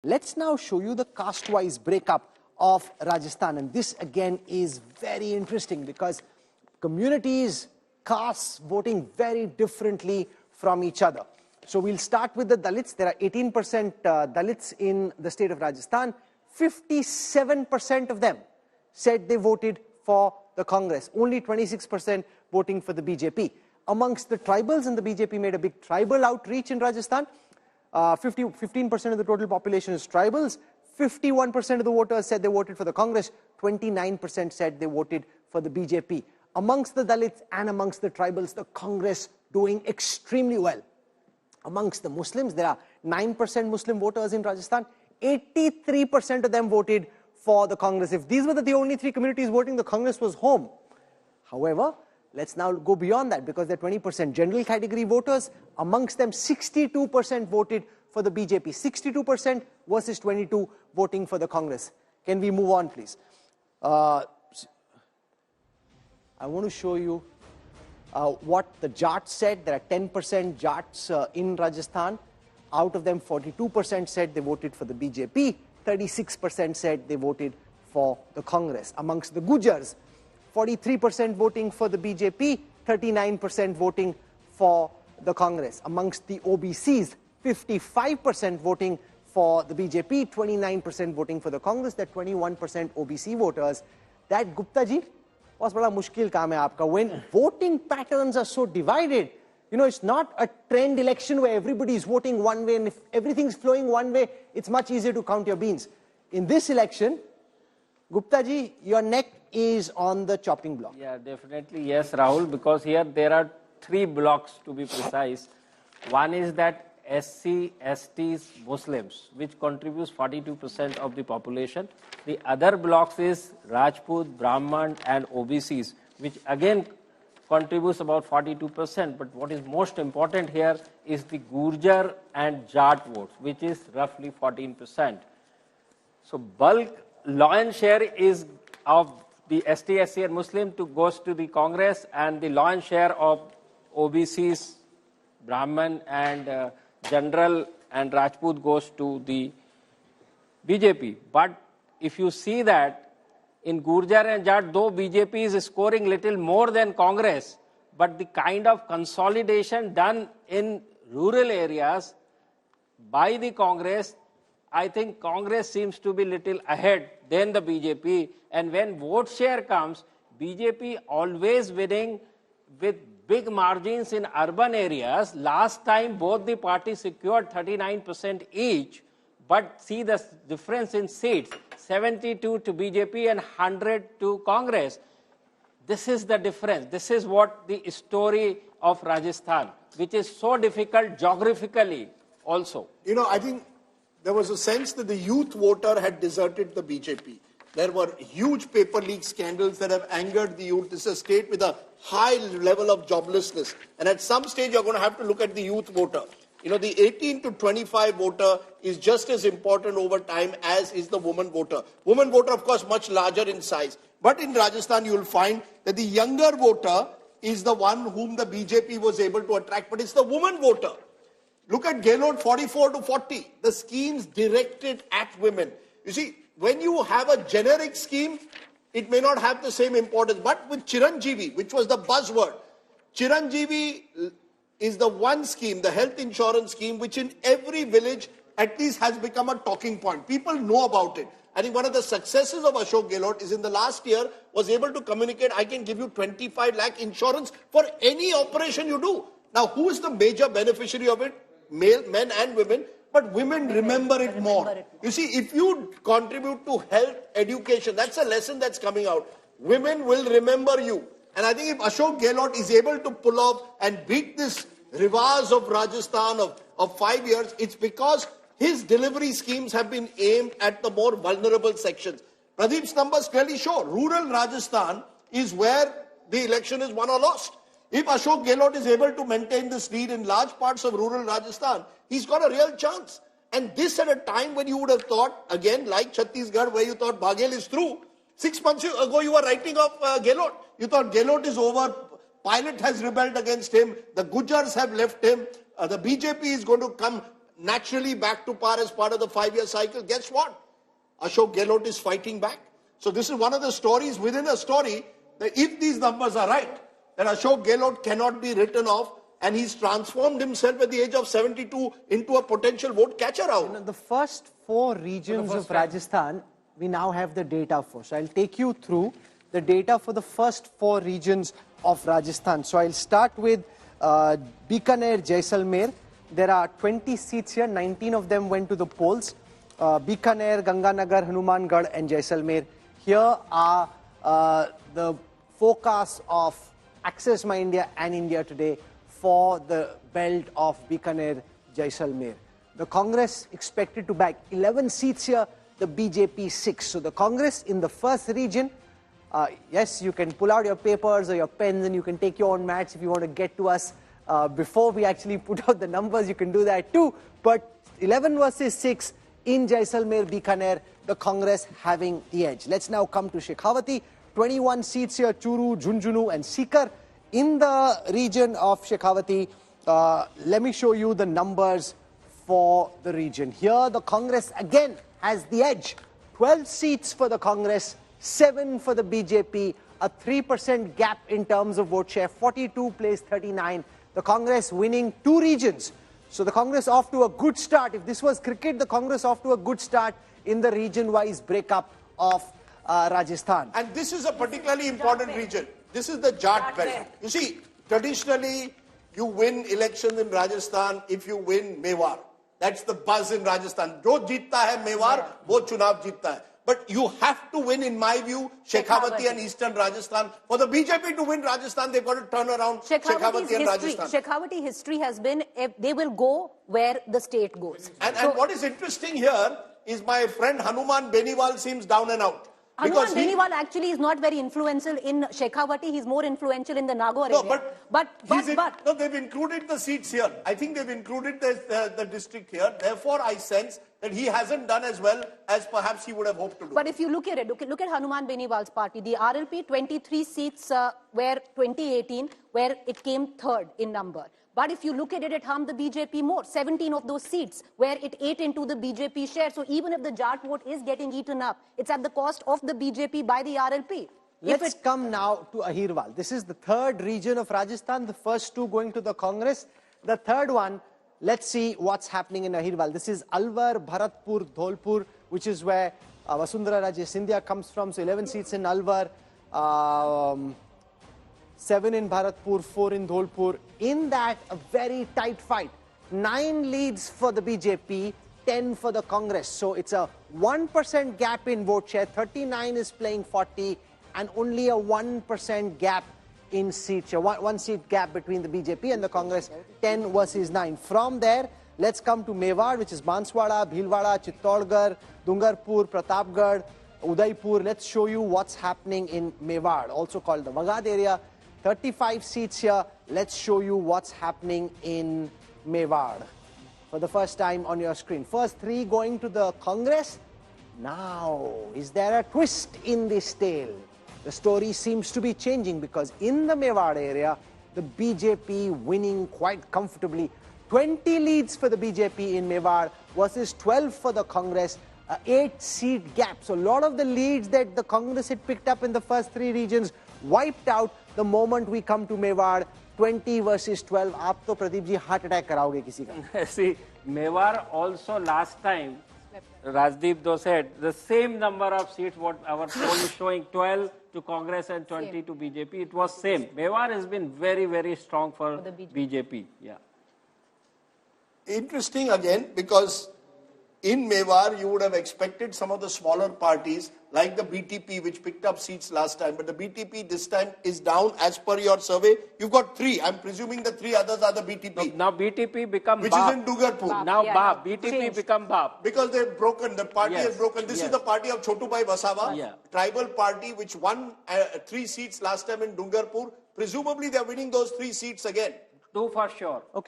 Let's now show you the caste-wise breakup of Rajasthan, and this again is very interesting because communities, castes voting very differently from each other. So we'll start with the Dalits. There are 18% Dalits in the state of Rajasthan. 57% of them said they voted for the Congress. Only 26% voting for the BJP. Amongst the tribals, and the BJP made a big tribal outreach in Rajasthan. 15% of the total population is tribals. 51% of the voters said they voted for the Congress. 29% said they voted for the BJP. Amongst the Dalits and amongst the tribals, the Congress doing extremely well. Amongst the Muslims, there are 9% Muslim voters in Rajasthan. 83% of them voted for the Congress. If these were the only three communities voting, the Congress was home. However, let's now go beyond that because there are 20% general category voters. Amongst them, 62% voted for the BJP. 62% versus 22% voting for the Congress. Can we move on, please? I want to show you what the Jats said. There are 10% Jats in Rajasthan. Out of them, 42% said they voted for the BJP. 36% said they voted for the Congress. Amongst the Gujars, 43% voting for the BJP, 39% voting for the Congress. Amongst the OBCs, 55% voting for the BJP, 29% voting for the Congress. That 21% OBC voters. That, Gupta ji, was bada mushkil kaam hai aapka. When voting patterns are so divided, you know, it's not a trend election where everybody is voting one way, and if everything's flowing one way, it's much easier to count your beans. In this election, Gupta ji, your neck is on the chopping block. Yeah, definitely yes, Rahul, because here there are three blocks to be precise. One is that SC, STs, Muslims, which contributes 42% of the population. The other blocks is Rajput, Brahman and OBCs, which again contributes about 42%. But what is most important here is the Gurjar and Jat votes, which is roughly 14%. So bulk lion share is of the ST, SC and Muslim goes to the Congress, and the lion share of OBCs, Brahman and General and Rajput goes to the BJP. But if you see that in Gurjar and Jat, though BJP is scoring little more than Congress, but the kind of consolidation done in rural areas by the Congress, I think Congress seems to be little ahead than the BJP. And when vote share comes, BJP always winning with big margins in urban areas. Last time both the parties secured 39% each, but see the difference in seats, 72 to BJP and 100 to Congress. This is the difference. This is what the story of Rajasthan, which is so difficult geographically also. You know, I think there was a sense that the youth voter had deserted the BJP. There were huge paper leak scandals that have angered the youth. This is a state with a high level of joblessness. And at some stage, you're going to have to look at the youth voter. You know, the 18 to 25 voter is just as important over time as is the woman voter. Woman voter, of course, much larger in size. But in Rajasthan, you will find that the younger voter is the one whom the BJP was able to attract. But it's the woman voter. Look at Gehlot, 44 to 40. The schemes directed at women. You see, when you have a generic scheme, it may not have the same importance. But with Chiranjeevi, which was the buzzword, Chiranjeevi is the one scheme, the health insurance scheme, which in every village at least has become a talking point. People know about it. I think one of the successes of Ashok Gehlot is in the last year was able to communicate, I can give you 25 lakh insurance for any operation you do. Now, who is the major beneficiary of it? Men and women. But women remember it more. You see, if you contribute to health, education, that's a lesson that's coming out. Women will remember you. And I think if Ashok Gehlot is able to pull off and beat this rivage of Rajasthan of 5 years, it's because his delivery schemes have been aimed at the more vulnerable sections. Pradeep's numbers clearly show rural Rajasthan is where the election is won or lost. If Ashok Gehlot is able to maintain this lead in large parts of rural Rajasthan, he's got a real chance. And this at a time when you would have thought, again, like Chhattisgarh, where you thought Baghel is through. 6 months ago, you were writing off Gehlot. You thought Gehlot is over. Pilot has rebelled against him. The Gujars have left him. The BJP is going to come. naturally back to par as part of the 5-year cycle. Guess what? Ashok Gehlot is fighting back. So this is one of the stories within a story that if these numbers are right, then Ashok Gehlot cannot be written off, and he's transformed himself at the age of 72 into a potential vote catcher out. You know, the first 4 regions of Rajasthan, we now have the data for. So I'll take you through the data for the first 4 regions of Rajasthan. So I'll start with Bikaner, Jaisalmer. There are 20 seats here, 19 of them went to the polls. Bikaner, Ganganagar, Hanumangarh and Jaisalmer. Here are the forecasts of Access My India and India Today for the belt of Bikaner, Jaisalmer. The Congress expected to bag 11 seats here, the BJP 6. So the Congress in the first region, yes, you can pull out your papers or your pens and you can take your own mats if you want to get to us before we actually put out the numbers. You can do that too. But 11 versus 6 in Jaisalmer, Bikaner, the Congress having the edge. Let's now come to Shekhawati. 21 seats here, Churu, Jhunjhunu and Sikar. In the region of Shekhawati, let me show you the numbers for the region. Here, the Congress again has the edge. 12 seats for the Congress, 7 for the BJP, a 3% gap in terms of vote share, 42 plays 39. The Congress winning 2 regions. So the Congress off to a good start. If this was cricket, the Congress off to a good start in the region-wise breakup of Rajasthan. And this is a particularly important region. This is the Jat belt. You see, traditionally, you win elections in Rajasthan if you win Mewar. That's the buzz in Rajasthan. Jo jeetta hai Mewar, wo chunav jeetta hai. But you have to win, in my view, Shekhawati and Eastern Rajasthan. For the BJP to win Rajasthan, they've got to turn around Shekhawati and Rajasthan. Shekhawati history has been, they will go where the state goes. And what is interesting here is my friend Hanuman Beniwal seems down and out. Hanuman Beniwal actually is not very influential in Shekhawati. He's more influential in the Nagaur area. No, they've included the seats here. I think they've included the district here. Therefore, I sense that he hasn't done as well as perhaps he would have hoped to do. But if you look at it, look at Hanuman Beniwal's party. The RLP, 23 seats were 2018, where it came 3rd in number. But if you look at it, it harmed the BJP more. 17 of those seats where it ate into the BJP share. So even if the Jat vote is getting eaten up, it's at the cost of the BJP by the RLP. Let's come now to Ahirwal. This is the 3rd region of Rajasthan, the first 2 going to the Congress. The 3rd one, let's see what's happening in Ahirwal. This is Alwar, Bharatpur, Dholpur, which is where Vasundhara Raje Scindia comes from. So 11 seats in Alwar, 7 in Bharatpur, 4 in Dholpur. In that, a very tight fight. 9 leads for the BJP, 10 for the Congress. So it's a 1% gap in vote share. 39 is playing 40 and only a 1% gap in seat share. One seat gap between the BJP and the Congress, 10 versus 9. From there, let's come to Mewar, which is Banswara, Bhilwara, Chittorgarh, Dungarpur, Pratapgarh, Udaipur. Let's show you what's happening in Mewar, also called the Magad area. 35 seats here. Let's show you what's happening in Mewar for the first time on your screen. First 3 going to the Congress. Now, is there a twist in this tale? The story seems to be changing because in the Mewar area, the BJP winning quite comfortably. 20 leads for the BJP in Mewar versus 12 for the Congress. 8-seat gap. So a lot of the leads that the Congress had picked up in the first 3 regions wiped out the moment we come to Mewar. 20 versus 12. आप तो Pradeep ji heart attack कराओगे किसी का? See, Mewar also last time, Rajdeep though said the same number of seats what our poll is showing, 12 to Congress and 20 to BJP. It was same. Mewar has been very, very strong for the BJP. Yeah. Interesting again, because in Mewar, you would have expected some of the smaller parties like the BTP, which picked up seats last time. But the BTP this time is down as per your survey. You've got 3. I'm presuming the 3 others are the BTP. Now BTP become which Bap. is in Dungarpur. Now yeah, Bap. yeah. BTP Changed. become Bap. Because they've broken, the party Yes. has broken. This is the party of Chotubhai Vasawa, tribal party which won 3 seats last time in Dungarpur. Presumably they're winning those 3 seats again. 2 for sure. Okay.